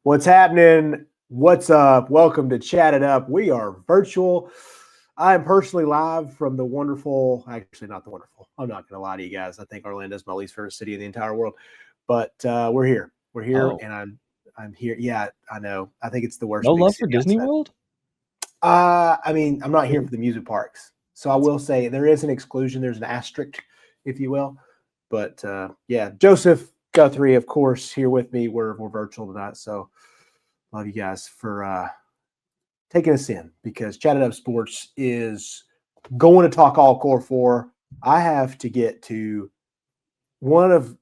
What's happening? What's up? Welcome to Chat It Up. We are virtual. I am personally live from the wonderful, actually not the wonderful. I'm not going to lie to you guys. I think Orlando is my least favorite city in the entire world, but we're here. We're here, Oh, and I'm here. Yeah, I know. I think it's the worst no big love for city Disney outside. World? I mean, I'm not here for the music parks, so I will say there is an exclusion. There's an asterisk, if you will. But yeah, Joseph Guthrie, of course, here with me. We're virtual tonight, so love you guys for taking us in because Chatted Up Sports is going to talk all core four. I have to get to one of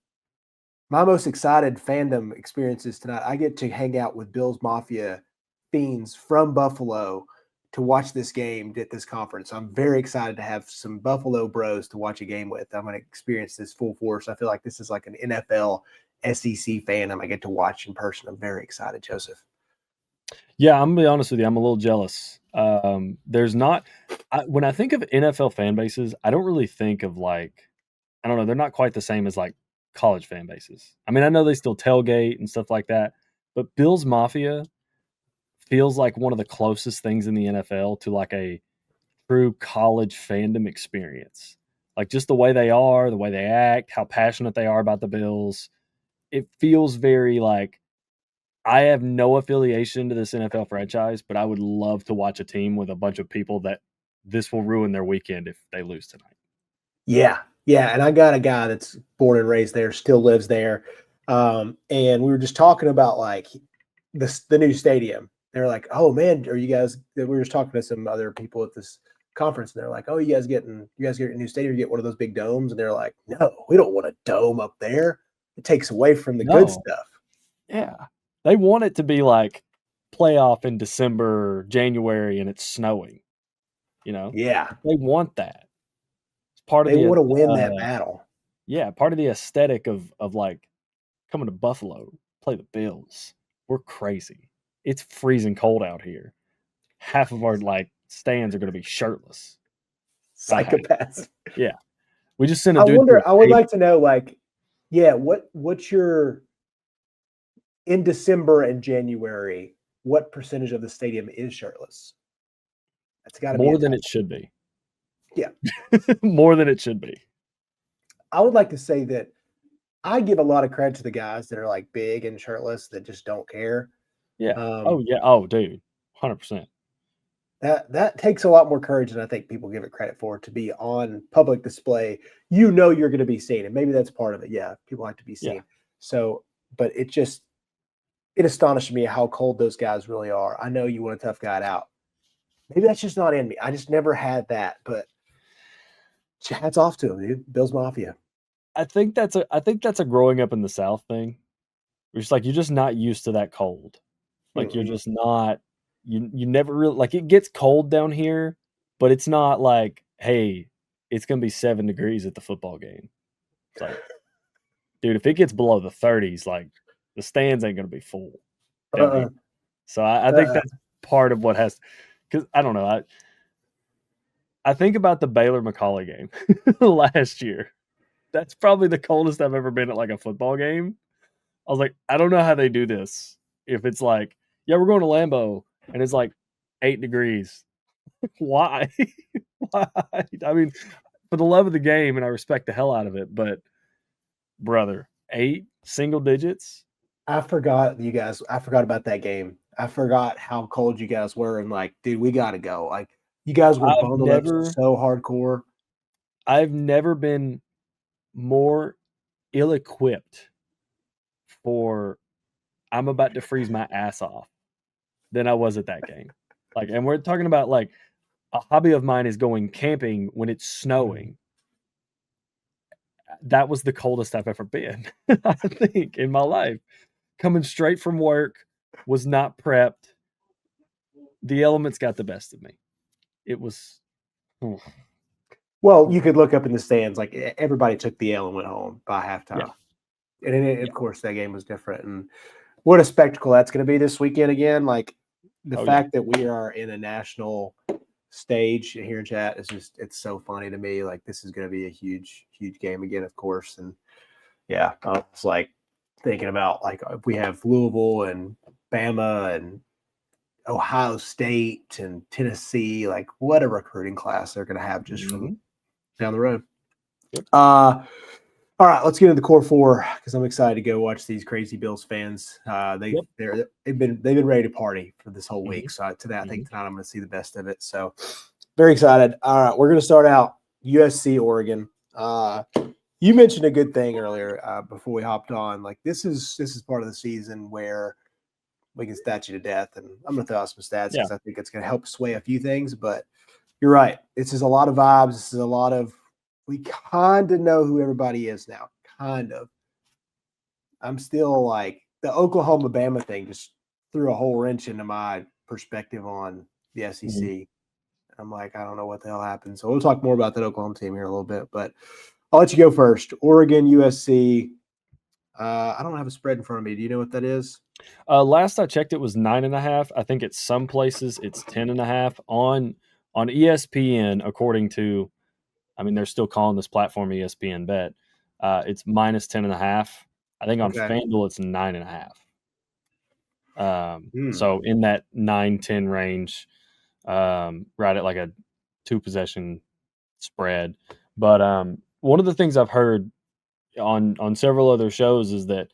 my most excited fandom experiences tonight. I get to hang out with Bills Mafia fiends from Buffalo to watch this game at this conference. I'm very excited to have some Buffalo bros to watch a game with. I'm going to experience this full force. I feel like this is like an NFL SEC fandom I get to watch in person. I'm very excited, Joseph. Yeah, I'm gonna be honest with you. I'm a little jealous. There's not when I think of NFL fan bases, I don't really think of I don't know. They're not quite the same as like college fan bases. I mean, I know they still tailgate and stuff like that, but Bills Mafia feels like one of the closest things in the NFL to like a true college fandom experience. Like just the way they are, the way they act, how passionate they are about the Bills. It feels very like I have no affiliation to this NFL franchise, but I would love to watch a team with a bunch of people that this will ruin their weekend if they lose tonight. Yeah, yeah, and I got a guy that's born and raised there, still lives there, and we were just talking about like the new stadium. They're like, "Oh man, are you guys?" We were just talking to some other people at this conference, and they're like, "Oh, you guys getting a new stadium? You get one of those big domes?" And they're like, "No, we don't want a dome up there. It takes away from the good No, stuff." yeah. They want it to be like playoff in December, January, and it's snowing. You know, Yeah, they want that. It's part of they the want to win that battle. yeah, part of the aesthetic of like coming to Buffalo, play the Bills. We're crazy. It's freezing cold out here. Half of our like stands are going to be shirtless. About half. Psychopaths. Yeah. We just sent a I dude through wonder. I a would table. like to know, like, yeah, what's your in December and January, what percentage of the stadium is shirtless? That's got to be a More than tough it should be. one. Yeah. More than it should be. I would like to say that I give a lot of credit to the guys that are like big and shirtless that just don't care. Yeah. Oh, Um, yeah. Oh, dude. 100%. that takes a lot more courage than I think people give it credit for to be on public display. You know you're going to be seen, and maybe that's part of it. Yeah, people like to be Yeah. seen. So, but it astonished me how cold those guys really are. I know you want a tough guy out. Maybe that's just not in me. I just never had that, but hats off to him, dude. Bills Mafia. I think that's a growing up in the South thing. It's like you're just not used to that cold. Like you're Mm-mm. just not you never really like it gets cold down here, but it's not like, hey, it's gonna be 7 degrees at the football game. It's like, dude, if it gets below the 30s, like the stands ain't gonna be full down here. Uh-uh. So I think Uh-uh. that's part of what has because I don't know. I think about the Baylor McCallie game last year. That's probably the coldest I've ever been at like a football game. I was like, I don't know how they do this. If it's like, yeah, we're going to Lambeau and it's like 8 degrees. Why? Why? I mean, for the love of the game, and I respect the hell out of it, but brother, 8 single digits. I forgot you guys. I forgot about that game. I forgot how cold you guys were, and like, dude, we got to go. Like, you guys were I've bundled up never, so hardcore. I've never been more ill-equipped for I'm about to freeze my ass off than I was at that game. Like, and we're talking about like a hobby of mine is going camping when it's snowing. That was the coldest I've ever been, I think, in my life. Coming straight from work, was not prepped. The elements got the best of me. It was, Well, you could look up in the stands. Like everybody took the L and went home by yeah, halftime, and yeah. of course that game was different. And what a spectacle that's going to be this weekend again. Like the Oh, yeah. fact that we are in a national stage here in chat is it's so funny to me. Like this is going to be a huge game again, of course. And yeah, I was like thinking about like if we have Louisville and Bama and Ohio State and Tennessee, like what a recruiting class they're going to have just from down the road. Yep. All right, let's get into the core four because I'm excited to go watch these crazy Bills fans. They've been ready to party for this whole week. So today, I think tonight I'm going to see the best of it. So very excited. All right, we're going to start out USC Oregon. You mentioned a good thing earlier before we hopped on. Like this is part of the season where we can stat you to death, and I'm going to throw out some stats because I think it's going to help sway a few things. But you're right. This is a lot of vibes. This is a lot of. We kind of know who everybody is now. Kind of. I'm still like the Oklahoma-Bama thing just threw a whole wrench into my perspective on the SEC. I'm like, I don't know what the hell happened. So we'll talk more about that Oklahoma team here in a little bit. But I'll let you go first. Oregon, USC. I don't have a spread in front of me. Do you know what that is? Last I checked, it was 9.5. I think at some places it's 10.5 on ESPN. According to, I mean, they're still calling this platform ESPN Bet. It's minus 10.5. I think on FanDuel it's 9.5. So in that 9-10 range, right at like a 2-possession spread. But one of the things I've heard on several other shows is that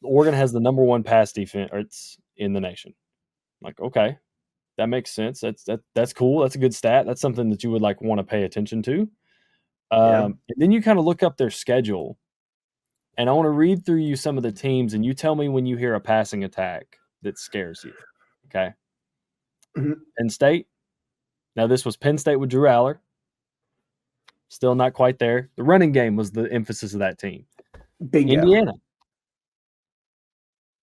Oregon has the number 1 pass defense in the nation. Like, okay, that makes sense. That's cool. That's a good stat. That's something that you would like want to pay attention to. And then you kind of look up their schedule, and I want to read through you some of the teams, and you tell me when you hear a passing attack that scares you. Okay. Penn State. Now this was Penn State with Drew Aller. Still not quite there. The running game was the emphasis of that team. Bingo. Indiana.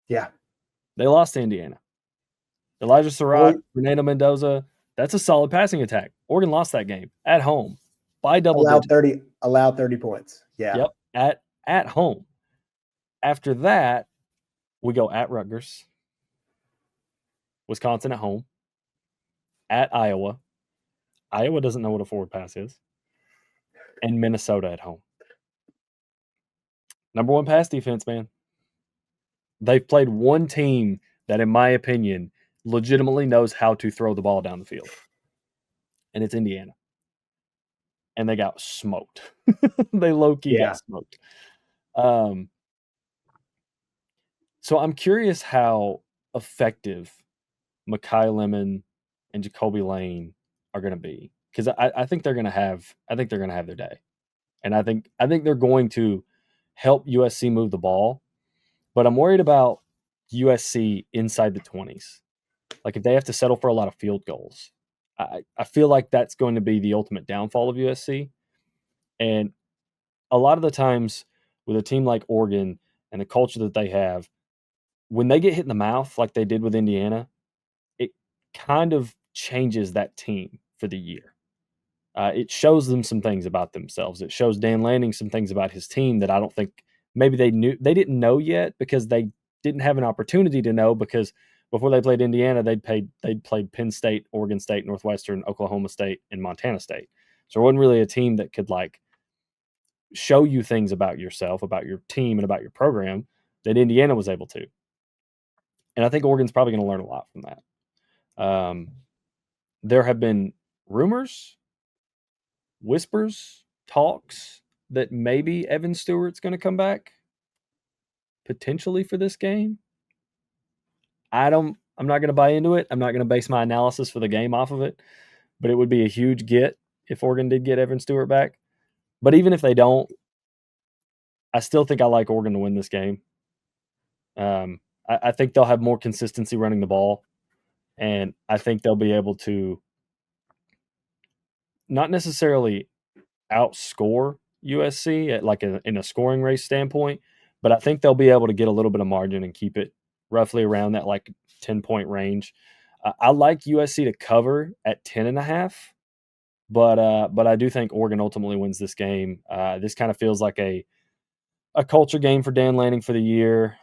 Yeah. They lost to Indiana. Elijah Surratt, Fernando Mendoza. That's a solid passing attack. Oregon lost that game at home by double digits. Allowed 30 points. Yeah. Yep. At home. After that, we go at Rutgers, Wisconsin at home, at Iowa. Iowa doesn't know what a forward pass is. And Minnesota at home. Number 1 pass defense, man. They've played one team that, in my opinion, legitimately knows how to throw the ball down the field. And it's Indiana. And they got smoked. They low-key got smoked. So I'm curious how effective Mekhi Lemon and Jacoby Lane are going to be, because I think they're going to have their day, and I think they're going to help USC move the ball. But I'm worried about USC inside the 20s. Like if they have to settle for a lot of field goals, I feel like that's going to be the ultimate downfall of USC. And a lot of the times with a team like Oregon and the culture that they have, when they get hit in the mouth like they did with Indiana, it kind of changes that team for the year. It shows them some things about themselves. It shows Dan Lanning some things about his team that I don't think maybe they didn't know yet, because they didn't have an opportunity to know, because before they played Indiana, they'd played Penn State, Oregon State, Northwestern, Oklahoma State, and Montana State. So it wasn't really a team that could like show you things about yourself, about your team, and about your program that Indiana was able to. And I think Oregon's probably going to learn a lot from that. There have been rumors, whispers, talks that maybe Evan Stewart's going to come back potentially for this game. I'm not going to buy into it. I'm not going to base my analysis for the game off of it, but it would be a huge get if Oregon did get Evan Stewart back. But even if they don't, I still think I like Oregon to win this game. I think they'll have more consistency running the ball, and I think they'll be able to not necessarily outscore USC at like in a scoring race standpoint, but I think they'll be able to get a little bit of margin and keep it roughly around that like 10-point range. I like USC to cover at 10.5, but I do think Oregon ultimately wins this game. This kind of feels like a culture game for Dan Lanning for the year.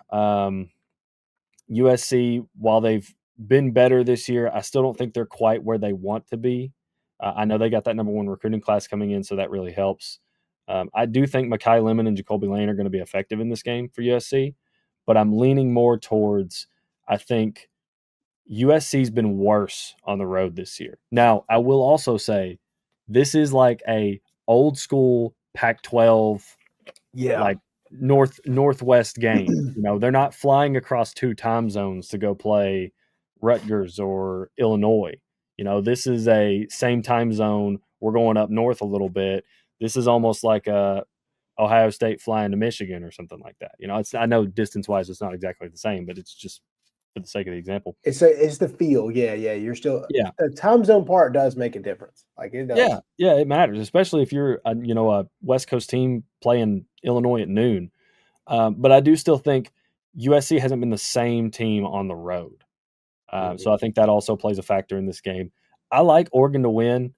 USC, while they've been better this year, I still don't think they're quite where they want to be. I know they got that number 1 recruiting class coming in, so that really helps. I do think Mekhi Lemon and Jacoby Lane are going to be effective in this game for USC, but I'm leaning more towards I think USC's been worse on the road this year. Now, I will also say this is like a old school Pac-12 Yeah. like northwest game. They're not flying across 2 time zones to go play Rutgers or Illinois. This is a same time zone. We're going up north a little bit. This is almost like a Ohio State flying to Michigan or something like that. I know distance wise it's not exactly the same, but it's just for the sake of the example. It's the feel. Yeah, yeah. You're still Yeah. the time zone part does make a difference. Like it does. Yeah, it matters, especially if you're a West Coast team playing Illinois at noon. But I do still think USC hasn't been the same team on the road. So I think that also plays a factor in this game. I like Oregon to win.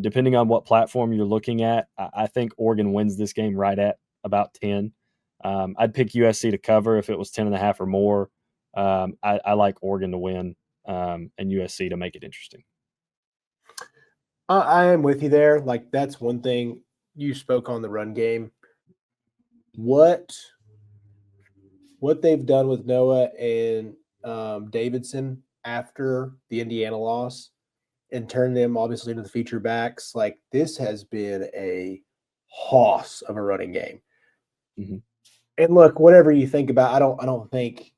Depending on what platform you're looking at, I think Oregon wins this game right at about 10. I'd pick USC to cover if it was 10.5 or more. I like Oregon to win and USC to make it interesting. I am with you there. Like that's one thing you spoke on the run game. What they've done with Noah and Davidson after the Indiana loss and turn them obviously into the feature backs. Like this has been a hoss of a running game. Mm-hmm. And look, whatever you think about, I don't think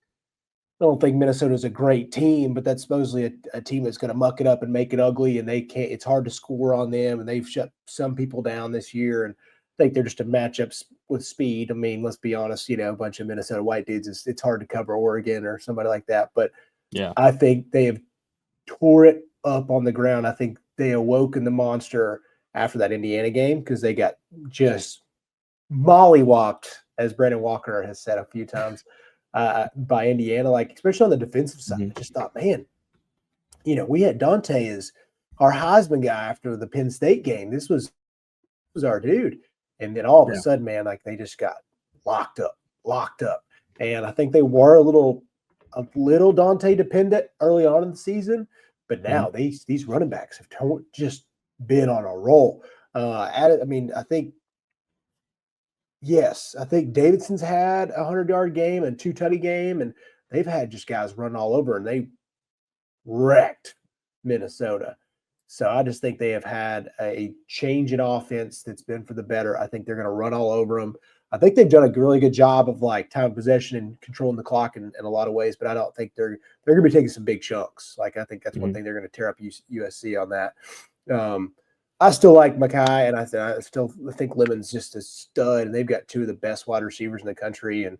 Minnesota's a great team, but that's supposedly a team that's going to muck it up and make it ugly, and they can't. It's hard to score on them, and they've shut some people down this year. And I think they're just a matchup with speed. I mean, let's be honest. A bunch of Minnesota white dudes. It's hard to cover Oregon or somebody like that. But yeah, I think they have tore it up on the ground. I think they awoke in the monster after that Indiana game because they got just mollywopped, as Brandon Walker has said a few times, by Indiana, like especially on the defensive side. Mm-hmm. I just thought, man, we had Dante as our Heisman guy after the Penn State game. This was our dude. And then all of a sudden, man, like they just got locked up. And I think they were a little Dante dependent early on in the season, but now these running backs have just been on a roll. I think Davidson's had a 100-yard game and 2 tutty game, and they've had just guys running all over, and they wrecked Minnesota. So I just think they have had a change in offense that's been for the better. I think they're going to run all over them. I think they've done a really good job of like time of possession and controlling the clock in a lot of ways, but I don't think they're going to be taking some big chunks. Like I think that's one thing they're going to tear up USC on that. I still like Mackay, and I still think Lemon's just a stud, and they've got 2 of the best wide receivers in the country. And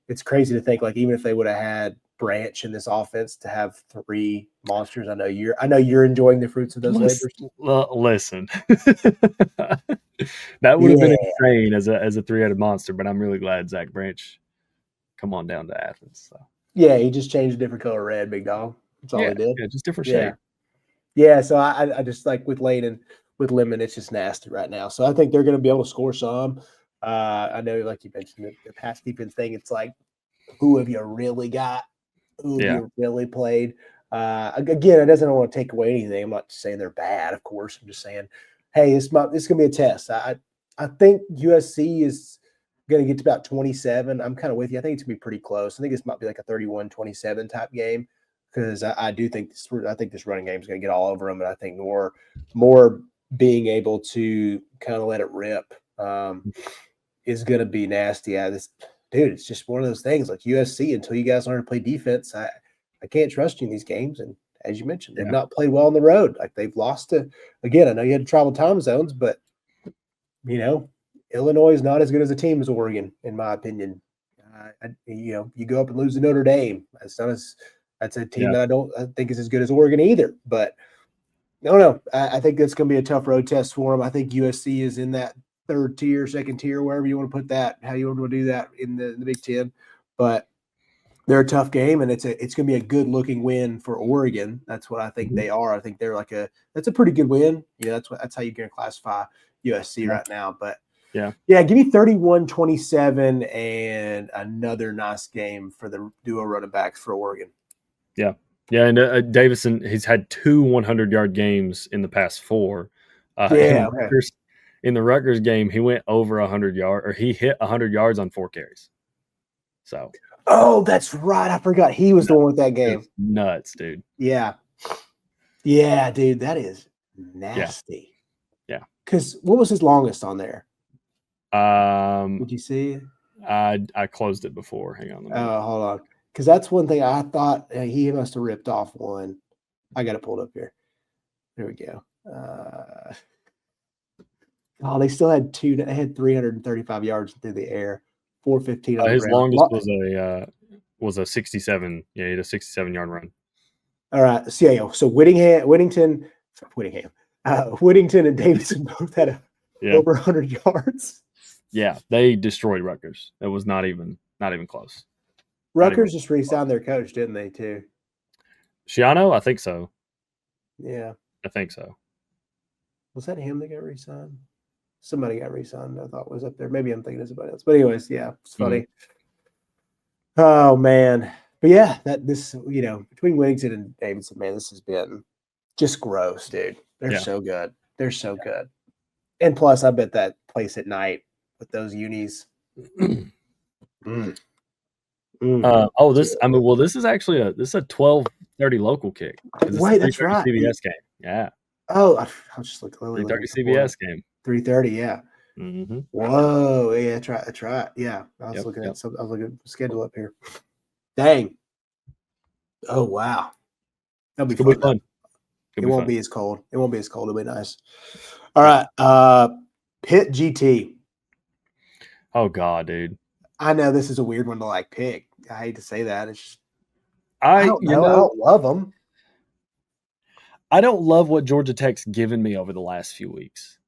it's crazy to think, like, even if they would have had Branch in this offense to have 3 monsters. I know you're enjoying the fruits of those labors. Listen, that would have been insane as a 3-headed monster, but I'm really glad Zach Branch come on down to Athens. So. Yeah, he just changed a different color red, big dog. That's all he did. Yeah, just different shade. Yeah, so I just like with Lane and with Lemon, it's just nasty right now. So I think they're going to be able to score some. I know, like you mentioned, the pass defense thing, it's like, who have you really got? Who have you really played? Again, it doesn't want to take away anything. I'm not saying they're bad, of course. I'm just saying, hey, it's going to be a test. I think USC is going to get to about 27. I'm kind of with you. I think it's going to be pretty close. I think this might be like a 31-27 type game because I do think this running game is going to get all over them, and I think more being able to kind of let it rip is going to be nasty. Dude, it's just one of those things like USC, until you guys learn to play defense, I can't trust you in these games. And as you mentioned, they've not played well on the road. Like they've lost again, I know you had to travel time zones, but Illinois is not as good as a team as Oregon, in my opinion. You go up and lose to Notre Dame. That's a team that I think is as good as Oregon either. But I don't know. I think that's going to be a tough road test for them. I think USC is in that third tier, second tier, wherever you want to put that, how you want to do that in the Big Ten. But they're a tough game, and it's going to be a good looking win for Oregon. That's what I think they are. I think they're that's a pretty good win. That's how you're going to classify USC right now. But give me 31-27 and another nice game for the duo running backs for Oregon. Yeah, and Davison, he's had 2 100-yard games in the past 4. In the Rutgers game, he went over 100 yards, or he hit 100 yards on 4 carries. So Oh, that's right. I forgot he was the one with that game. Nuts, dude. Yeah. Yeah, dude, that is nasty. Yeah. Because what was his longest on there? Um, Did you see? I closed it before. Hang on. Oh, hold on. Because that's one thing I thought he must have ripped off one. I got it pulled up here. There we go. Oh, they still had two. They had 335 yards through the air, 415 on the His ground. longest was a 67. Yeah, he had a 67-yard run. All right. So yeah, so Whittington, and Davidson both had over 100 yards. Yeah, they destroyed Rutgers. It was not even close. Rutgers just re-signed their coach, didn't they, too? Schiano? I think so. Yeah. I think so. Was that him that got re-signed? Somebody got re-signed, I thought was up there. Maybe I'm thinking of somebody else. But anyways, yeah, it's funny. Mm-hmm. Oh, man. But yeah, between Whittington and Davidson, man, this has been just gross, dude. They're so good. They're so good. And plus, I bet that place at night with those unis. This is actually a 12:30 local kick. Wait, that's right. CBS game. Yeah. Oh, I'll just look. 3:30 CBS game. 3:30, yeah. Mm-hmm. Whoa, yeah, that's right. Yeah, I was looking at the schedule up here. Dang. Oh wow, that'll be fun. It won't be as cold. It won't be as cold. It'll be nice. All right, Pitt GT. Oh God, dude. I know this is a weird one to pick. I hate to say that. It's just, I don't know. I don't love them. I don't love what Georgia Tech's given me over the last few weeks.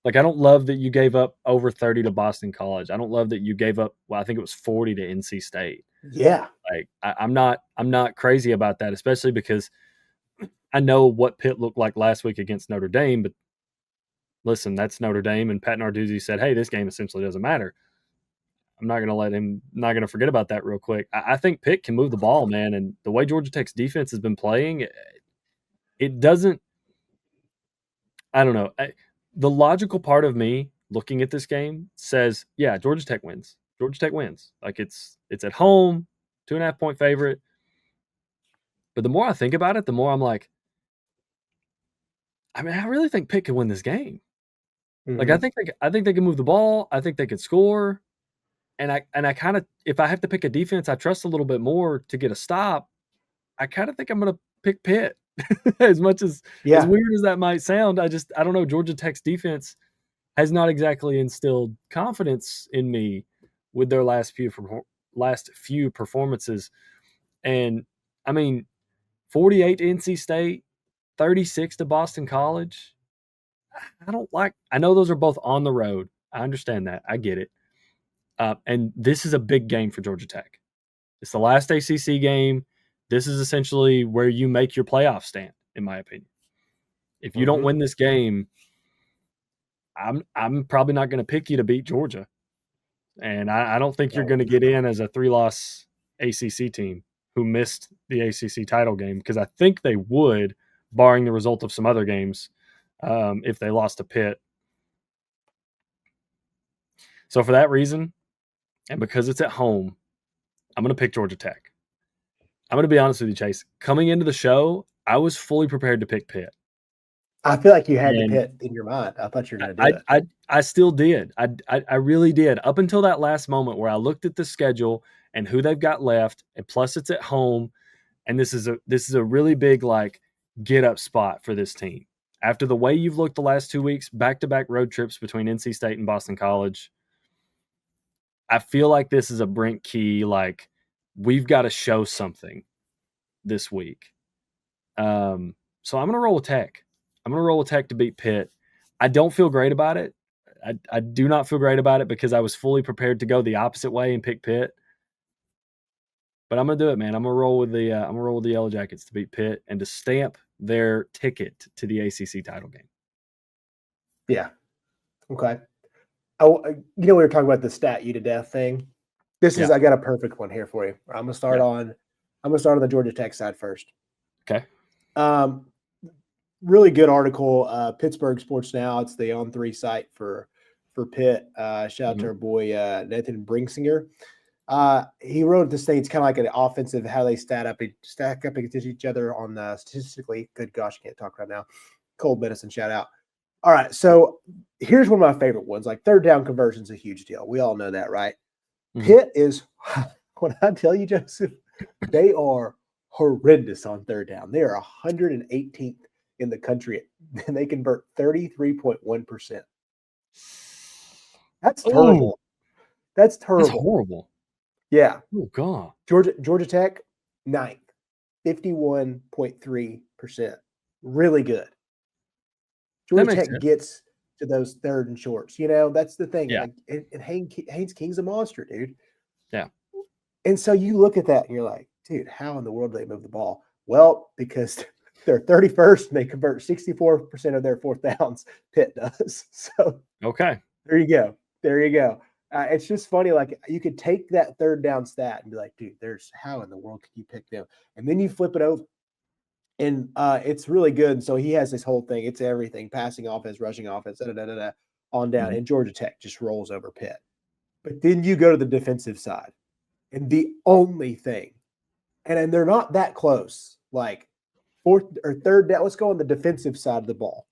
I don't love that you gave up over 30 to Boston College. I don't love that you gave up, I think it was 40 to NC State. Yeah. I'm not crazy about that, especially because I know what Pitt looked like last week against Notre Dame, but listen, that's Notre Dame, and Pat Narduzzi said, hey, this game essentially doesn't matter. I'm not going to forget about that real quick. I think Pitt can move the ball, man, and the way Georgia Tech's defense has been playing, it doesn't – I don't know. The logical part of me looking at this game says, yeah, Georgia Tech wins. Georgia Tech wins. It's at home, 2.5-point favorite. But the more I think about it, the more I'm like, I really think Pitt can win this game. Mm-hmm. I think they can move the ball. I think they could score. And I kind of, if I have to pick a defense I trust a little bit more to get a stop, I kind of think I'm going to pick Pitt. As much as weird as that might sound, I don't know. Georgia Tech's defense has not exactly instilled confidence in me with their last few performances. And 48 to NC State, 36 to Boston College. I know those are both on the road. I understand that. I get it. And this is a big game for Georgia Tech. It's the last ACC game. This is essentially where you make your playoff stand, in my opinion. If you don't win this game, I'm probably not going to pick you to beat Georgia. And I don't think you're going to get in as a 3-loss ACC team who missed the ACC title game, because I think they would, barring the result of some other games, if they lost to Pitt. So for that reason, and because it's at home, I'm going to pick Georgia Tech. I'm going to be honest with you, Chase. Coming into the show, I was fully prepared to pick Pitt. I feel like you had the Pitt in your mind. I thought you were going to do it. I still did. I really did. Up until that last moment where I looked at the schedule and who they've got left, and plus it's at home, and this is a really big get up spot for this team. After the way you've looked the last 2 weeks, back-to-back road trips between NC State and Boston College, I feel like this is a Brent Key, we've got to show something this week. So I'm going to roll with Tech. I'm going to roll with Tech to beat Pitt. I don't feel great about it. I do not feel great about it because I was fully prepared to go the opposite way and pick Pitt. But I'm going to do it, man. I'm going to roll with the Yellow Jackets to beat Pitt and to stamp their ticket to the ACC title game. Yeah. Okay. We were talking about the stat you to death thing. I got a perfect one here for you. I'm going to start on the Georgia Tech side first. Okay. Really good article. Pittsburgh Sports Now. It's the On3 site for Pitt. Shout out to our boy Nathan Brinksinger. He wrote the States kind of like an offensive, how they stack up against each other on statistically. Good gosh, I can't talk right now. Cold medicine, shout out. All right, so here's one of my favorite ones. Like third down conversion is a huge deal. We all know that, right? Pitt is, when I tell you, Joseph, they are horrendous on third down. They are 118th in the country, and they convert 33.1%. That's terrible. Oh, That's that's terrible. horrible. Yeah. Oh God. Georgia Tech, 9th, 51.3%. Really good. Georgia makes Tech sense. gets to those third and shorts. That's the thing. Yeah. Like, and Haynes King's a monster, dude. Yeah. And so you look at that and you're like, dude, how in the world do they move the ball? Well, because they're 31st and they convert 64% of their fourth downs. Pitt does. So Okay. there you go. There you go. It's just funny. Like you could take that third down stat and be like, dude, there's how in the world could you pick them? And then you flip it over. And it's really good. So he has this whole thing. It's everything: passing offense, rushing offense, on down. And Georgia Tech just rolls over Pitt. But then you go to the defensive side, and the only thing, and they're not that close, like fourth or third down. Let's go on the defensive side of the ball.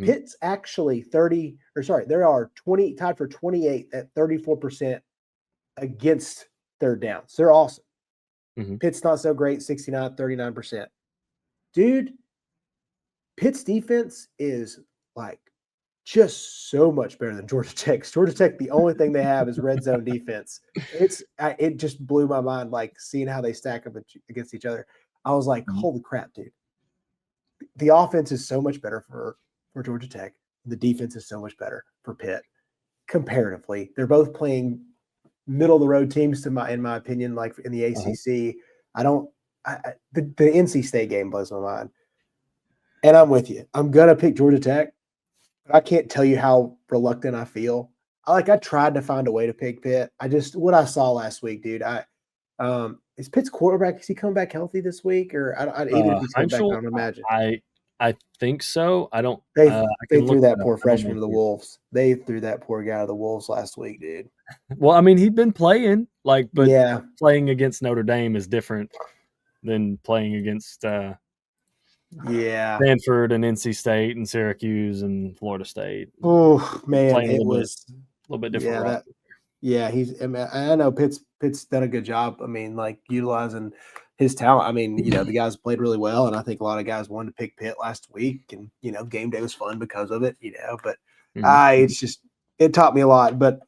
Pitt's actually 30, or sorry, there are 20 tied for 28 at 34% against third downs. They're awesome. Pitt's not so great, 69, 39%. Dude, Pitt's defense is like just so much better than Georgia Tech's. Georgia Tech, the only thing they have is red zone defense. It just blew my mind, like seeing how they stack up against each other. I was like, holy crap, dude. The offense is so much better for Georgia Tech. The defense is so much better for Pitt comparatively. They're both playing middle of the road teams in my opinion, like in the ACC. The NC State game blows my mind. And I'm with you. I'm going to pick Georgia Tech, but I can't tell you how reluctant I feel. I tried to find a way to pick Pitt. What I saw last week, dude, is Pitt's quarterback, is he coming back healthy this week? Or even if he's coming back, I don't imagine. I think so. I don't. They I they can threw look that that up. poor I don't know freshman to the if Wolves. They threw that poor guy to the Wolves last week, dude. Well, I mean, he'd been playing, but Yeah. playing against Notre Dame is different than playing against Yeah. Stanford and NC State and Syracuse and Florida State. Oh man, Playing a little bit different role. I know Pitt's done a good job. I mean, like utilizing his talent. I mean, the guys played really well, and I think a lot of guys wanted to pick Pitt last week, and game day was fun because of it. But it taught me a lot. But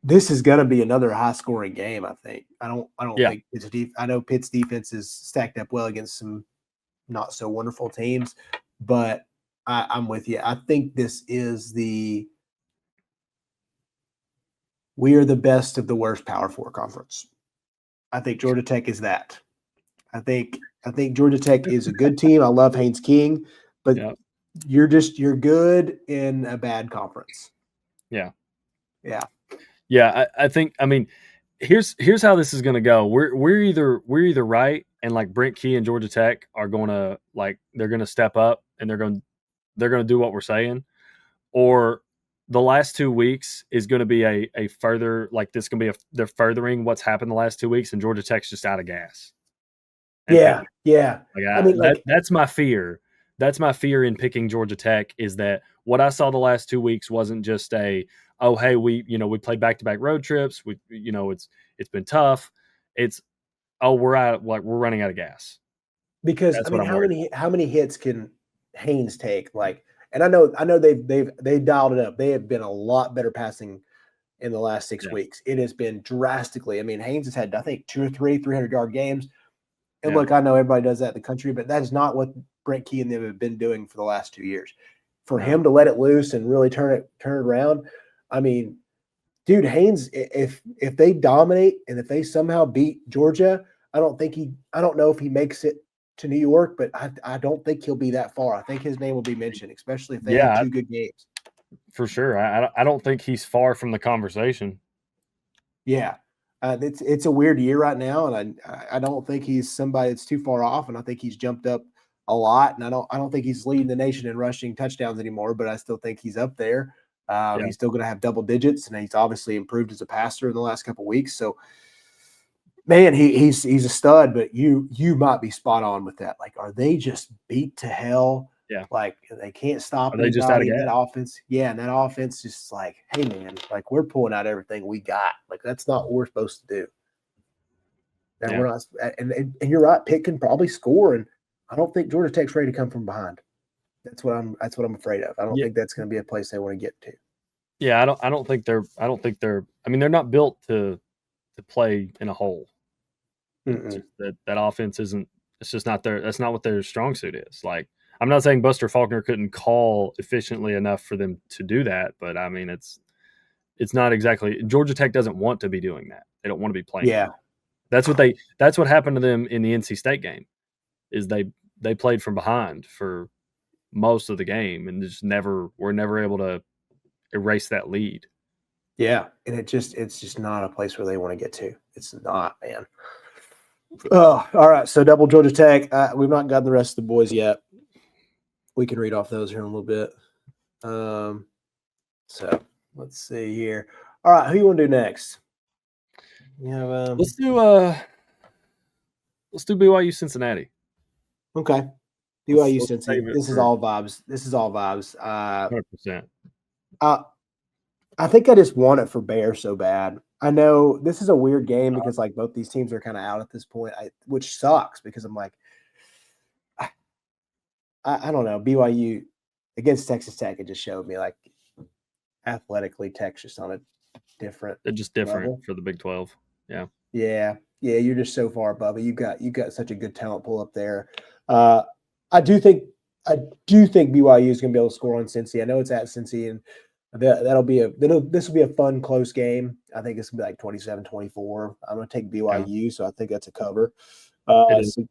this is going to be another high scoring game. I think. I don't think it's deep. I know Pitt's defense is stacked up well against some not so wonderful teams, but I'm with you. I think this is we are the best of the worst Power Four conference. I think Georgia Tech is that. I think Georgia Tech is a good team. I love Haynes King, but you're good in a bad conference. Yeah. Yeah. Yeah. I think, I mean, here's how this is going to go. We're either right, and like Brent Key and Georgia Tech are going to they're going to step up and they're going to do what we're saying, or the last 2 weeks is going to be a further, this going to be they're furthering what's happened the last 2 weeks, and Georgia Tech's just out of gas. Yeah. I mean, that's my fear. That's my fear in picking Georgia Tech, is that what I saw the last 2 weeks wasn't just oh, hey, we played back-to-back road trips. It's been tough. It's, oh, we're running out of gas. Because that's I mean, what I'm how many hits can Haynes take? And I know they've dialed it up. They have been a lot better passing in the last 6 weeks. It has been drastically. I mean, Haynes has had, I think, 2 or 3 300-yard games. And look, I know everybody does that in the country, but that is not what Brent Key and them have been doing for the last 2 years. For him to let it loose and really turn it around, I mean, dude, Haynes, if they dominate and if they somehow beat Georgia, I don't know if he makes it to New York, but I don't think he'll be that far. I think his name will be mentioned, especially if they have 2 good games. For sure. I don't think he's far from the conversation. Yeah. It's a weird year right now, and I don't think he's somebody that's too far off, and I think he's jumped up a lot, and I don't think he's leading the nation in rushing touchdowns anymore, but I still think he's up there. He's still going to have double digits, and he's obviously improved as a passer in the last couple of weeks. So, man, he's a stud. But you might be spot on with that. Like, are they just beat to hell? Yeah. Like they can't stop Are they just out of anybody. gas? That offense, yeah, and that offense just like, hey man, like we're pulling out everything we got. Like that's not what we're supposed to do. And we're not. And you're right. Pitt can probably score, and I don't think Georgia Tech's ready to come from behind. That's what I'm afraid of. I don't think that's going to be a place they want to get to. Yeah, I don't think they're. I mean, they're not built to play in a hole. That offense isn't. It's just not their. That's not what their strong suit is. Like, I'm not saying Buster Faulkner couldn't call efficiently enough for them to do that, but I mean, it's not exactly. Georgia Tech doesn't want to be doing that. They don't want to be playing. Yeah, that's what happened to them in the NC State game. Is they played from behind for most of the game and just were never able to erase that lead. Yeah, and it's just not a place where they want to get to. It's not, man. Oh, all right. So double Georgia Tech. We've not gotten the rest of the boys yet. We can read off those here in a little bit. So let's see here. All right, who you want to do next? You have, let's do BYU Cincinnati. Okay. BYU Cincinnati. This is all vibes. 100%. I think I just want it for Bear so bad. I know this is a weird game because like both these teams are kind of out at this point, which sucks because I'm like, I don't know. BYU against Texas Tech, it just showed me like athletically Tech's just on a different. They're just different level. for the Big 12. Yeah. Yeah. You're just so far above it. You got such a good talent pool up there. I do think BYU is going to be able to score on Cincy. I know it's at Cincy, and this will be a fun close game. I think it's gonna be like 27-24. I'm gonna take BYU, so I think that's a cover. So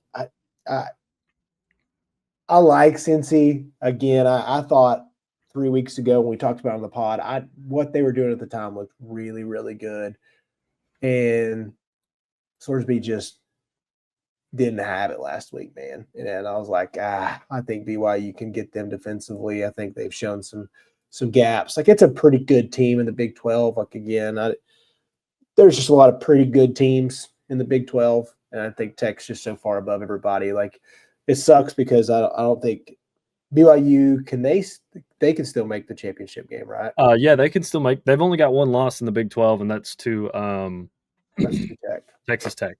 I like Cincy again. I thought 3 weeks ago when we talked about it on the pod, what they were doing at the time looked really, really good, and Sorsby just didn't have it last week, man. And I was like, I think BYU can get them defensively. I think they've shown some gaps. Like it's a pretty good team in the Big 12. Like again, there's just a lot of pretty good teams in the Big 12, and I think Tech's just so far above everybody. Like it sucks because I don't think BYU they can still make the championship game, right? Yeah, they can still make. They've only got one loss in the Big 12, and that's to Tech. Texas Tech.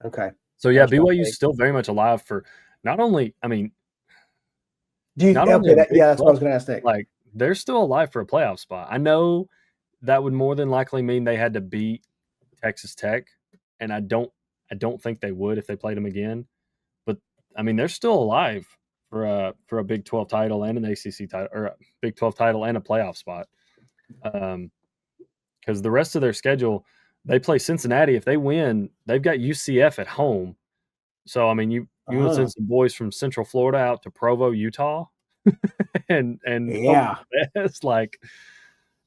Okay. So yeah, BYU is still very much alive for not only. I mean, do you? That's what I was going to ask Nick. Like they're still alive for a playoff spot. I know that would more than likely mean they had to beat Texas Tech, and I don't think they would if they played them again. But I mean, they're still alive for a Big 12 title and an ACC title, or a Big 12 title and a playoff spot. Because the rest of their schedule, they play Cincinnati. If they win, they've got UCF at home. So I mean, you want to send some boys from Central Florida out to Provo, Utah, and yeah, it's like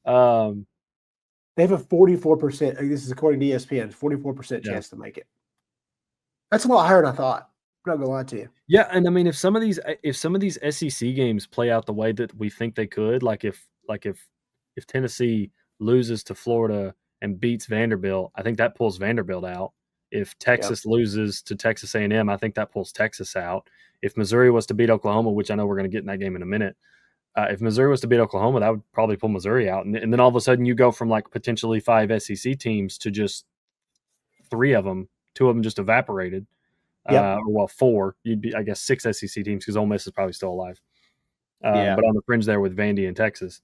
they have a 44%. This is according to ESPN, 44% chance to make it. That's a lot higher than I thought. I'm not gonna lie to you. Yeah, and I mean, if some of these SEC games play out the way that we think they could, like if Tennessee loses to Florida and beats Vanderbilt, I think that pulls Vanderbilt out. If Texas loses to Texas A&M, I think that pulls Texas out. If Missouri was to beat Oklahoma, which I know we're going to get in that game in a minute, if Missouri was to beat Oklahoma, that would probably pull Missouri out. And then all of a sudden you go from like potentially 5 SEC teams to just 3 of them, 2 of them just evaporated. Or 4. You'd be, I guess, 6 SEC teams because Ole Miss is probably still alive. But on the fringe there with Vandy and Texas.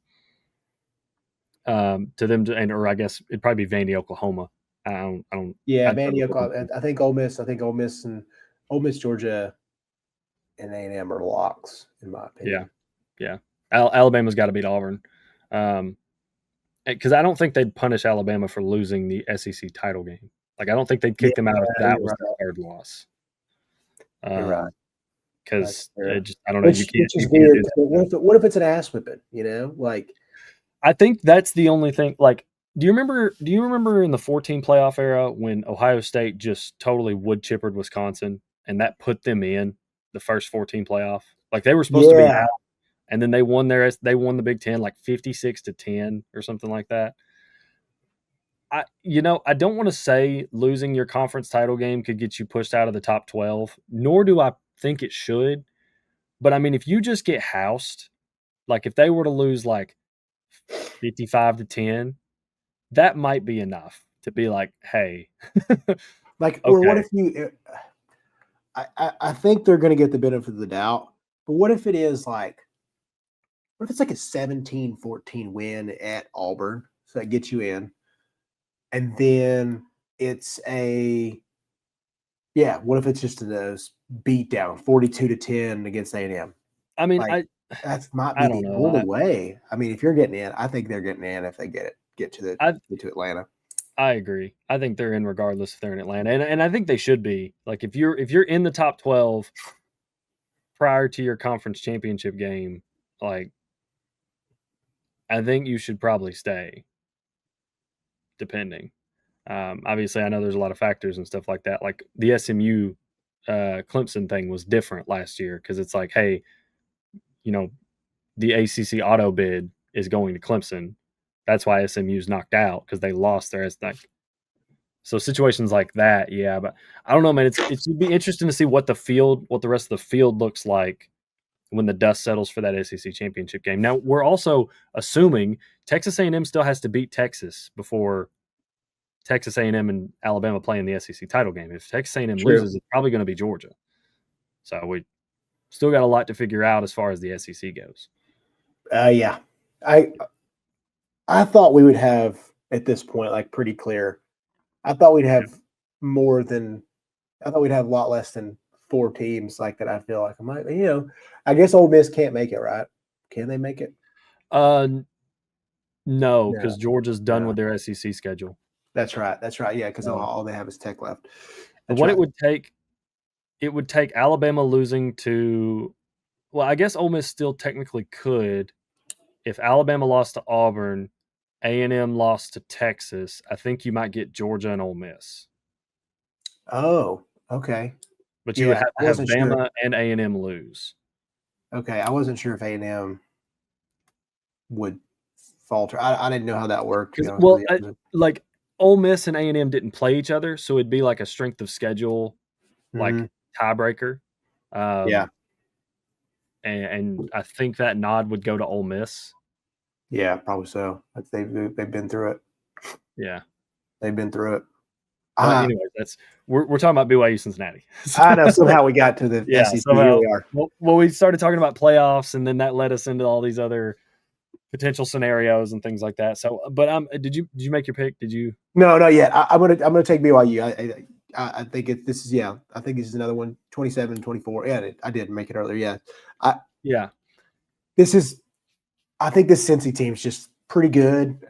To them, or I guess it'd probably be Vandy, Oklahoma. I don't. Yeah, Vandy, Oklahoma. I think Ole Miss and Ole Miss, Georgia, and A&M are locks in my opinion. Yeah. Alabama's got to beat Auburn, because I don't think they'd punish Alabama for losing the SEC title game. Like I don't think they'd kick them out if that was the third loss. You're right. Because I don't know. Which is weird. What if it's an ass whipping? You know, like. I think that's the only thing. Like, do you remember in the 14 playoff era when Ohio State just totally wood chippered Wisconsin and that put them in the first 14 playoff? Like they were supposed to be out and then they won the Big Ten like 56-10 or something like that. I don't want to say losing your conference title game could get you pushed out of the top 12, nor do I think it should. But I mean, if you just get housed, like if they were to lose like 55-10, that might be enough to be like, hey, Like, or what okay. if you? I think they're going to get the benefit of the doubt, but what if it is like, what if it's like a 17-14 win at Auburn, so that gets you in, and then it's what if it's just a beat down 42-10 against A&M? I mean, Like, that might be I don't the know. only way. I mean, if you're getting in, I think they're getting in if they get to Atlanta. I agree. I think they're in regardless if they're in Atlanta, and I think they should be. Like if you're in the top 12 prior to your conference championship game, like I think you should probably stay. Depending, obviously, I know there's a lot of factors and stuff like that. Like the SMU Clemson thing was different last year because it's like, hey, the ACC auto bid is going to Clemson. That's why SMU's knocked out because they lost their like. So situations like that, yeah, but I don't know, man. It'd be interesting to see what the rest of the field looks like when the dust settles for that SEC championship game. Now we're also assuming Texas A&M still has to beat Texas before Texas A&M and Alabama play in the SEC title game. If Texas A&M True. loses, it's probably going to be Georgia. So we still got a lot to figure out as far as the SEC goes. Yeah, I thought we would have at this point like pretty clear. I thought we'd have I thought we'd have a lot less than 4 teams like that. I feel like I guess Ole Miss can't make it, right? Can they make it? No, because Georgia's done No. with their SEC schedule. That's right. Yeah, because all they have is Tech left. But what it would take Alabama losing to, well, I guess Ole Miss still technically could. If Alabama lost to Auburn, A&M lost to Texas, I think you might get Georgia and Ole Miss. Oh, okay. But you would have to have Bama and A&M lose. Okay, I wasn't sure if A&M would falter. I didn't know how that worked. Well, like Ole Miss and A&M didn't play each other, so it'd be like a strength of schedule, like tiebreaker. Yeah, and I think that nod would go to Ole Miss. Yeah, probably so. They've been through it. Yeah, they've been through it. But anyway, we're talking about BYU Cincinnati. I know somehow we got to the SEC. Somehow, here we are. Well, we started talking about playoffs, and then that led us into all these other potential scenarios and things like that. So, but did you make your pick? Did you? No, not yet. I'm gonna take BYU. I think this is I think this is another one. 27-24. Yeah, I did make it earlier. Yeah. This is. I think this Cincy team is just pretty good.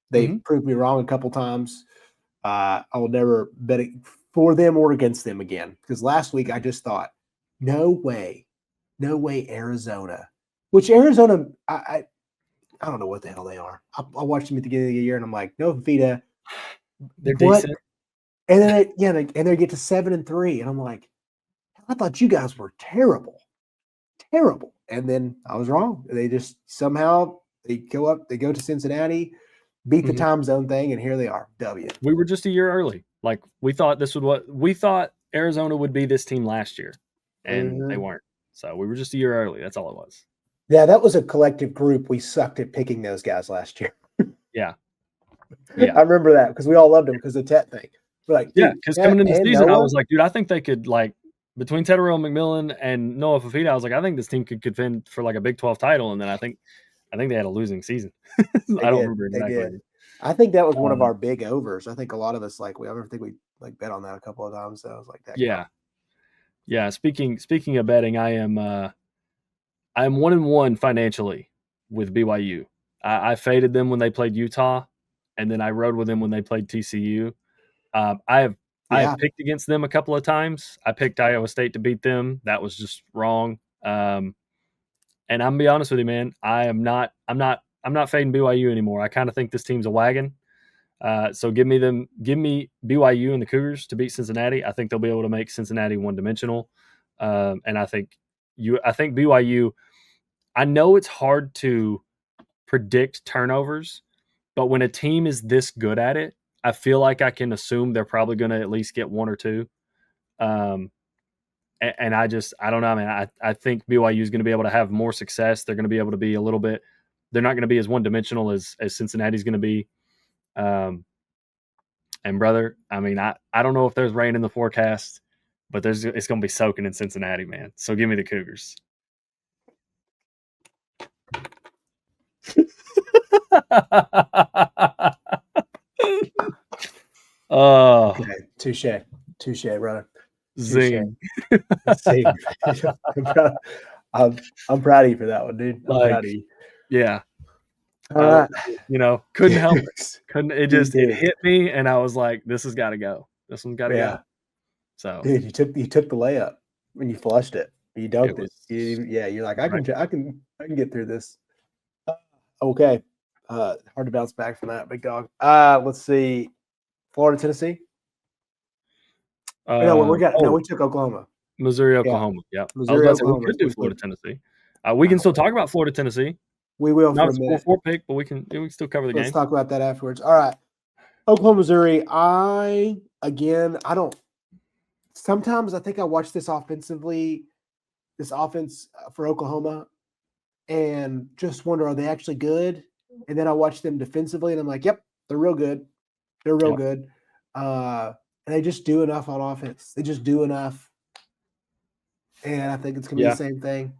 They've proved me wrong a couple times. I will never bet it for them or against them again. Because last week I just thought, no way, Arizona. Which Arizona, I don't know what the hell they are. I watched them at the beginning of the year, and I'm like, no, Vita, they're decent. And then they get to 7-3, and I'm like, I thought you guys were terrible. And then I was wrong. They just somehow they go to Cincinnati, beat the time zone thing, and here they are. W. We were just a year early. Like we thought we thought Arizona would be this team last year, and they weren't. So we were just a year early. That's all it was. Yeah, that was a collective group. We sucked at picking those guys last year. Yeah. I remember that because we all loved them because of the Tet thing. We're like, because coming into the season, I was like, dude, I think they could between Tetterell McMillan and Noah Fafita, I was like, I think this team could contend for like a Big 12 title, and then I think they had a losing season. I don't remember exactly. I think that was one of our big overs. I think a lot of us we bet on that a couple of times. So I was like that. Yeah. Speaking of betting, I'm 1-1 financially with BYU. I faded them when they played Utah, and then I rode with them when they played TCU. I have picked against them a couple of times. I picked Iowa State to beat them. That was just wrong. And I'm gonna be honest with you, man. I'm not fading BYU anymore. I kind of think this team's a wagon. So give me BYU and the Cougars to beat Cincinnati. I think they'll be able to make Cincinnati one-dimensional. And I think BYU. I know it's hard to predict turnovers, but when a team is this good at it, I feel like I can assume they're probably going to at least get one or two. And I don't know, man. I think BYU is going to be able to have more success. They're going to be able to be a little bit. They're not going to be as one dimensional as Cincinnati's going to be. And brother, I mean, I don't know if there's rain in the forecast, but it's going to be soaking in Cincinnati, man. So give me the Cougars. Okay, touche, brother. Zing. Zing. I'm proud of you for that one, dude. I'm proud of you. Yeah. All right. Couldn't help it. It hit me, and I was like, "This has got to go. This one's got to go." So, dude, you took the layup when you flushed it. You dunked it. You're like, I can get through this. Okay. Hard to bounce back from that, big dog. Let's see. Florida, Tennessee. We took Oklahoma. Missouri, Oklahoma. Yeah. Missouri, Oklahoma. We could do Florida, Tennessee. We can still talk about Florida, Tennessee. We will not for a minute. 4 pick, but we can still cover the game. Let's talk about that afterwards. All right. Oklahoma, Missouri. Sometimes I think I watch this offense for Oklahoma and just wonder, are they actually good? And then I watch them defensively and I'm like, yep, they're real good. They're real good. And they just do enough on offense. They just do enough. And I think it's going to be the same thing.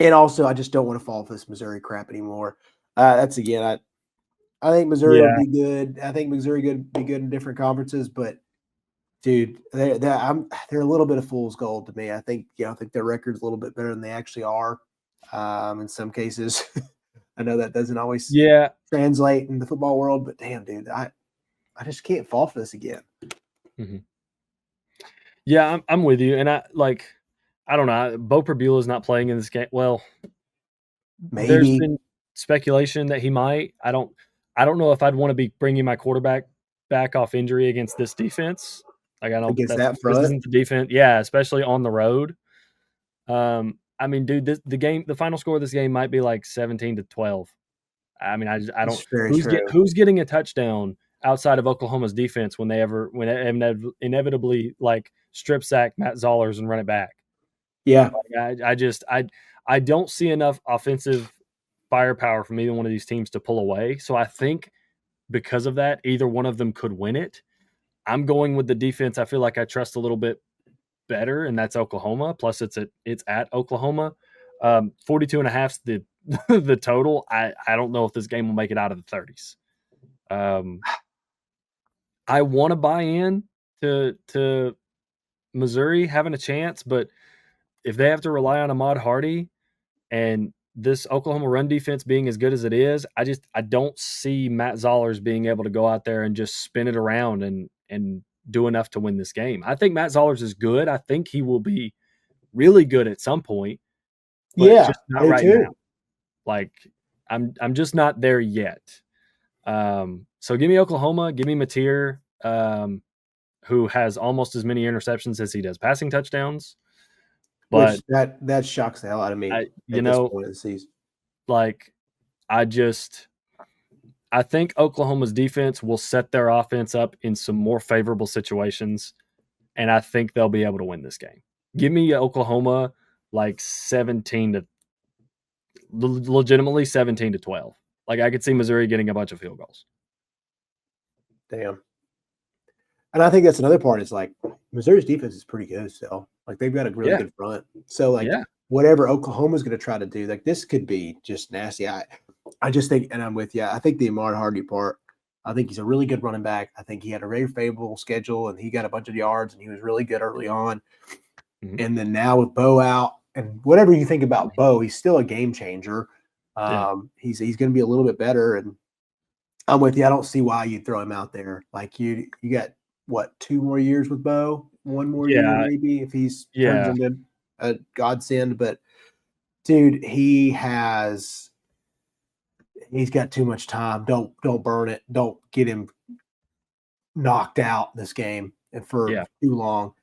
And also, I just don't want to fall for this Missouri crap anymore. I think Missouri will be good. I think Missouri could be good in different conferences, but dude, they're a little bit of fool's gold to me. I think their record's a little bit better than they actually are. In some cases, I know that doesn't always translate in the football world, but damn, dude, I just can't fall for this again. Mm-hmm. Yeah, I'm with you, and I don't know. Bo Perbula's not playing in this game. Well, maybe there's been speculation that he might. I don't know if I'd want to be bringing my quarterback back off injury against this defense. Like I don't against that front. This isn't the defense. Yeah, especially on the road. I mean, dude, the final score of this game might be like 17-12. I mean, I don't. Who's getting a touchdown outside of Oklahoma's defense when inevitably like strip sack Matt Zollers and run it back? Yeah, I don't see enough offensive firepower from either one of these teams to pull away. So I think because of that, either one of them could win it. I'm going with the defense I feel like I trust a little bit better, and that's Oklahoma. Plus, it's at Oklahoma. 42.5 is the total. I don't know if this game will make it out of the 30s. I want to buy in to Missouri having a chance, but if they have to rely on Ahmad Hardy and this Oklahoma run defense being as good as it is, I don't see Matt Zollers being able to go out there and just spin it around and do enough to win this game. I think Matt Zollers is good. I think he will be really good at some point. But just not right now. Like I'm just not there yet. So give me Oklahoma, give me Mateer, who has almost as many interceptions as he does passing touchdowns. But that shocks the hell out of me. This point of the season. Like I think Oklahoma's defense will set their offense up in some more favorable situations, and I think they'll be able to win this game. Give me Oklahoma like legitimately 17-12. Like I could see Missouri getting a bunch of field goals. Damn. And I think that's another part is like Missouri's defense is pretty good still. Like they've got a really good front. So whatever Oklahoma's going to try to do, like this could be just nasty. I just think, and I'm with you, I think the Ahmad Hardy part, I think he's a really good running back. I think he had a very favorable schedule and he got a bunch of yards and he was really good early on. Mm-hmm. And then now with Bo out and whatever you think about Bo, he's still a game changer. He's going to be a little bit better. And I'm with you. I don't see why you throw him out there. Like you got what, 2 more years with Bo? 1 more year maybe if he's turns into a godsend. But dude, he's got too much time. Don't burn it. Don't get him knocked out this game for too long.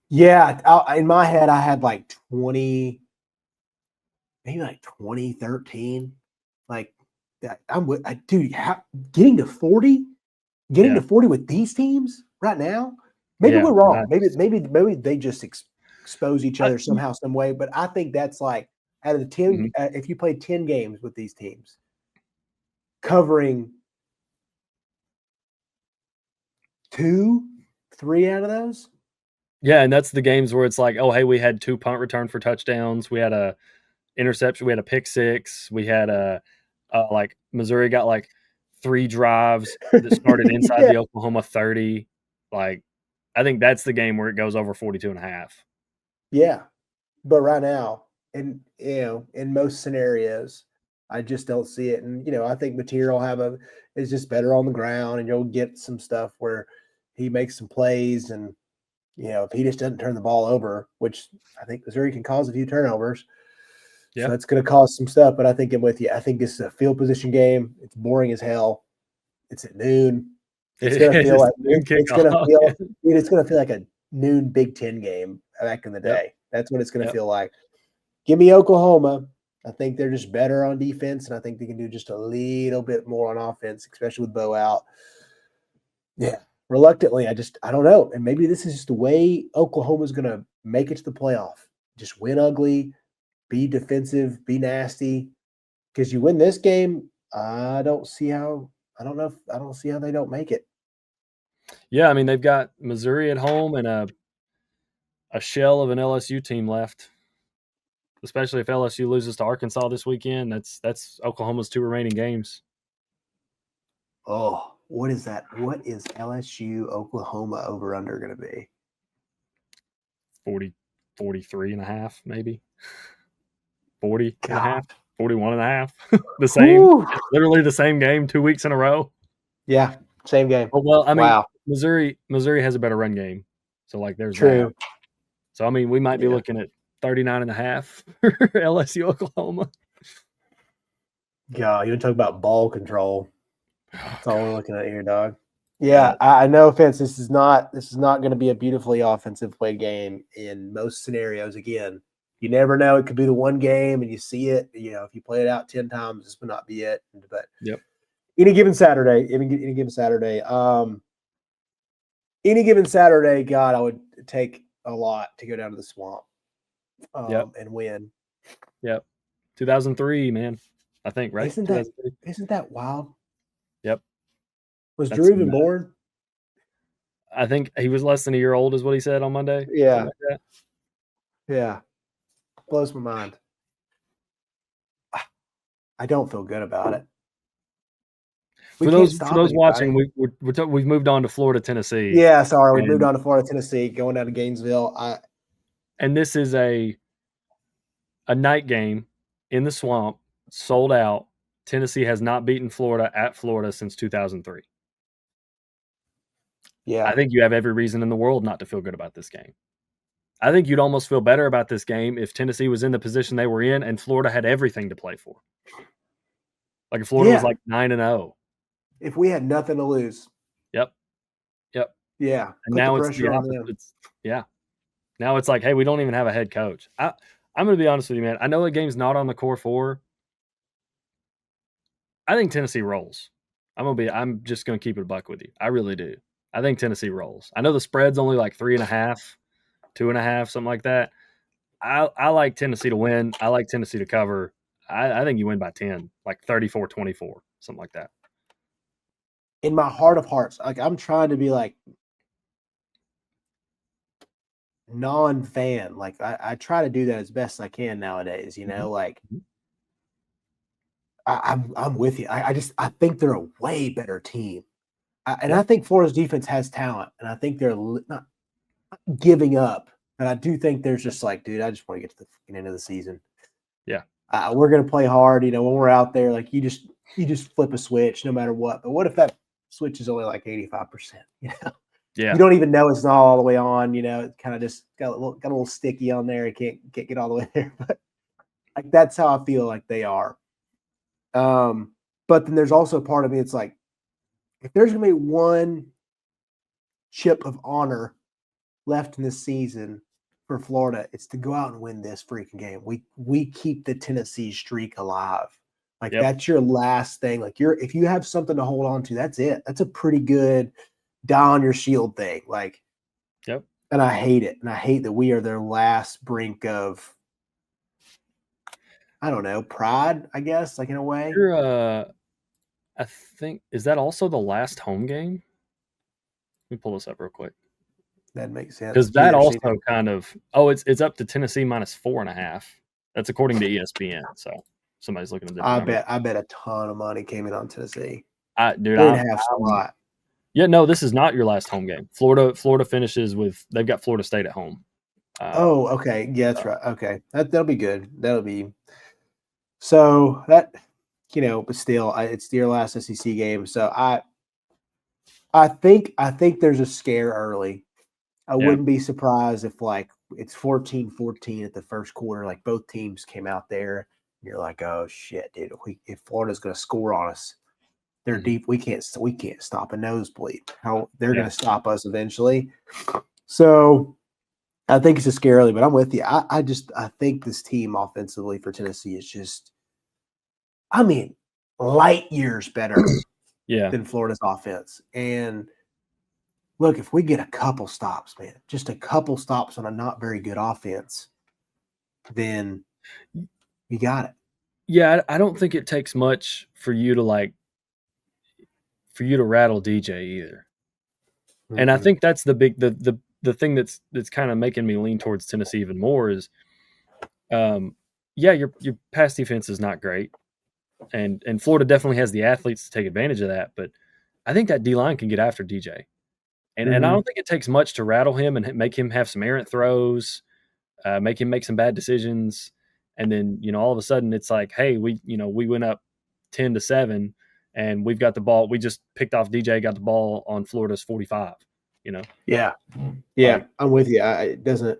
Yeah, in my head I had like 20. maybe like 2013. Like dude, getting to 40, getting to 40 with these teams right now. Maybe Yeah, we're wrong. that's Maybe they just expose each other somehow, some way. But I think that's like out of the 10, if you play 10 games with these teams, covering 2, 3 out of those. yeah, and that's the games where it's like, oh, hey, we had 2 punt return for touchdowns. We had a interception. We had a pick six. We had like Missouri got like 3 drives that started inside Yeah. the Oklahoma 30. Like, I think that's the game where it goes over 42.5. Yeah. But right now, in most scenarios, I just don't see it. And I think Material is just better on the ground, and you'll get some stuff where he makes some plays, and if he just doesn't turn the ball over, which I think Missouri can cause a few turnovers. Yeah. So that's going to cause some stuff. But I think I'm with you. I think this is a field position game. It's boring as hell. It's at noon. It's going to feel like noon it's going to kickoff. feel it's going to feel like a noon Big Ten game back in the Yep. day. That's what it's going to Yep. feel like. Give me Oklahoma. I think they're just better on defense, and I think they can do just a little bit more on offense, especially with Bo out. Yeah. Reluctantly, I don't know. And maybe this is just the way Oklahoma's going to make it to the playoff. Just win ugly, be defensive, be nasty. Because you win this game, I don't see how they don't make it. Yeah, I mean, they've got Missouri at home and a shell of an LSU team left. Especially if LSU loses to Arkansas this weekend, that's Oklahoma's 2 remaining games. Oh, what is that? What is LSU Oklahoma over under going to be? 43 and a half, maybe 40 and a God. half, 41 and a half. The same. Whew. It's literally the same game 2 weeks in a row. Yeah, same game. Well, I mean, Wow. Missouri has a better run game. So like there's True. that. So I mean, we might be Yeah. looking at 39 and a half for LSU Oklahoma. God, you want to talk about ball control? That's all we're looking at here, dog. Yeah. Yeah, I no offense. This is not going to be a beautifully offensive play game in most scenarios. Again, you never know. It could be the one game, and you see it. If you play it out 10 times, this would not be it. But Yep. any given Saturday, God, I would take a lot to go down to the swamp and win. Yep. 2003, man. I think, right? Isn't that wild? Yep. Was That's Drew even born? I think he was less than a year old, is what he said on Monday. Yeah. Like that. Yeah. Blows my mind. I don't feel good about it. For those watching, we've moved on to Florida, Tennessee. Yeah, sorry, we moved on to Florida, Tennessee, going down to Gainesville. And this is a night game in the swamp, sold out. Tennessee has not beaten Florida at Florida since 2003. Yeah, I think you have every reason in the world not to feel good about this game. I think you'd almost feel better about this game if Tennessee was in the position they were in and Florida had everything to play for. Like if Florida was like 9-0. If we had nothing to lose. Yep. Yeah. And now it's the opposite. Now it's like, hey, we don't even have a head coach. I'm going to be honest with you, man. I know the game's not on the core 4. I think Tennessee rolls. I'm just going to keep it a buck with you. I really do. I think Tennessee rolls. I know the spread's only like 3.5, 2.5, something like that. I like Tennessee to win. I like Tennessee to cover. I think you win by 10, like 34-24, something like that. In my heart of hearts, like I'm trying to be like non-fan. Like I try to do that as best I can nowadays, like I'm with you. I think they're a way better team. I think Florida's defense has talent, and I think they're not giving up. And I do think there's just like, dude, I just want to get to the end of the season. Yeah. We're going to play hard. When we're out there, like you just flip a switch no matter what. But what if that switch is only like 85%? Yeah. You don't even know it's not all the way on. It kind of just got a little sticky on there. It can't get all the way there. But like that's how I feel like they are. But then there's also a part of me. It's like if there's going to be one chip of honor left in this season for Florida, it's to go out and win this freaking game. We keep the Tennessee streak alive. Like that's your last thing. Like if you have something to hold on to, that's it. That's a pretty good die on your shield thing. Like, and I hate it. And I hate that we are their last brink of, I don't know, pride, I guess, like in a way. I think, is that also the last home game? Let me pull this up real quick. That makes sense. Because that also kind of, it's up to Tennessee -4.5. That's according to ESPN. So somebody's looking at this. I bet a ton of money came in on Tennessee. Dude, 3.5's a lot. Yeah, no, this is not your last home game. Florida finishes with, they've got Florida State at home. Okay. Yeah, that's right. Okay. That'll be good. That'll be so that, but still it's their last SEC game. So I think there's a scare early. I wouldn't be surprised if like it's 14-14 at the first quarter, like both teams came out there. And you're like, oh shit, dude, if Florida's gonna score on us, they're deep. We can't stop a nosebleed. How they're going to stop us eventually. So I think it's just scary, but I'm with you. I think this team offensively for Tennessee is just, I mean, light years better than Florida's offense. And look, if we get a couple stops, man, just a couple stops on a not very good offense, then you got it. Yeah, I don't think it takes much for you to rattle DJ either. Mm-hmm. And I think that's the big the thing that's kind of making me lean towards Tennessee even more is your pass defense is not great. And Florida definitely has the athletes to take advantage of that, but I think that D-line can get after DJ. And I don't think it takes much to rattle him and make him have some errant throws, make him make some bad decisions. And then, all of a sudden it's like, hey, we went up 10-7 and we've got the ball. We just picked off DJ, got the ball on Florida's 45, Yeah. Yeah. I'm with you. It doesn't.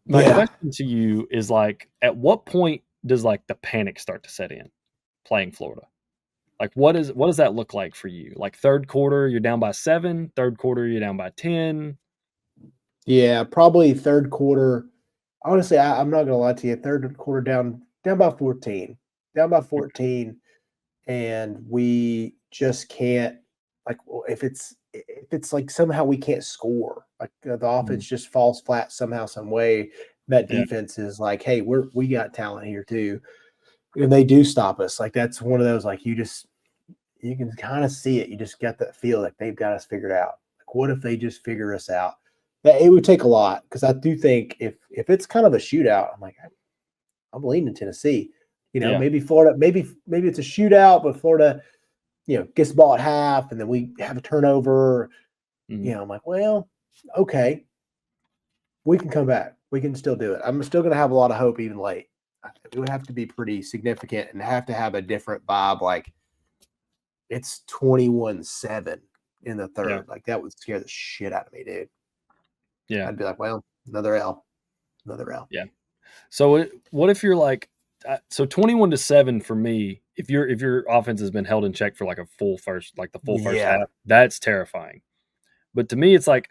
My question to you is like, at what point does like the panic start to set in playing Florida? Like, what does that look like for you? Like third quarter, you're down by 7, third quarter, you're down by 10. Yeah, probably third quarter. Honestly, I'm not gonna lie to you. Third quarter down by 14, and we just can't. Like, if it's like somehow we can't score, like the offense just falls flat somehow, some way. That defense is like, hey, we got talent here too, and they do stop us. Like that's one of those like you can kind of see it. You just get that feel like they've got us figured out. Like, what if they just figure us out? It would take a lot because I do think if it's kind of a shootout, I'm like, I'm leaning Tennessee. Maybe Florida, maybe it's a shootout, but Florida, gets the ball at half and then we have a turnover. I'm like, well, okay, we can come back. We can still do it. I'm still going to have a lot of hope even late. It would have to be pretty significant and have to have a different vibe. Like it's 21-7 in the third. Yeah. Like that would scare the shit out of me, dude. Yeah. I'd be like, well, another L. Yeah. So what if you're like, so 21-7 for me, if your offense has been held in check for like the full first half, that's terrifying. But to me, it's like,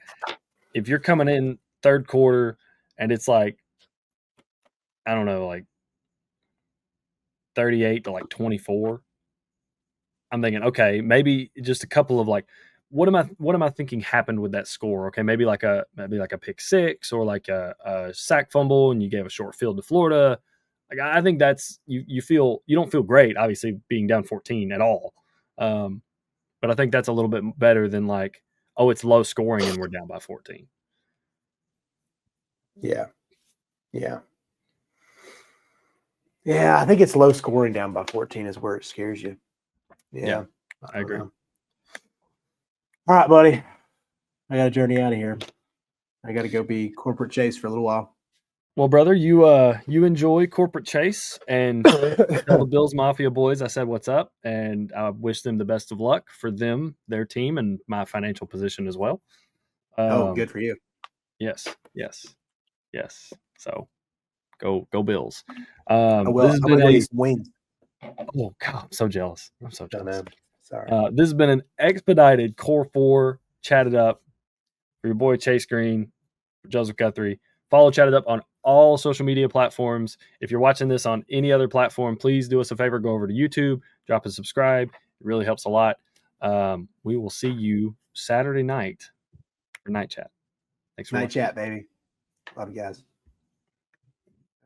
if you're coming in third quarter and it's like, I don't know, like 38-24, I'm thinking, okay, maybe just a couple of like, what am I thinking happened with that score? Okay, maybe like a pick six or like a sack fumble, and you gave a short field to Florida. Like I think that's you don't feel great, obviously being down 14 at all, but I think that's a little bit better than like, oh, it's low scoring and we're down by 14. Yeah. I think it's low scoring down by 14 is where it scares you. Yeah, I agree. All right, buddy. I got to journey out of here. I got to go be corporate chase for a little while. Well, brother, you enjoy corporate chase and tell the Bills Mafia boys I said what's up, and I wish them the best of luck for them, their team, and my financial position as well. Good for you. Yes. So go Bills. I'm gonna go eat some wings. Oh God, I'm so jealous. Sorry. This has been an expedited Core 4 Chat It Up for your boy Chase Green. For Joseph Guthrie, follow Chatt It Up on all social media platforms. If you're watching this on any other platform, please do us a favor. Go over to YouTube, drop a subscribe. It really helps a lot. We will see you Saturday night for Night Chat. Thanks for Night watching. Chat, baby. Love you guys.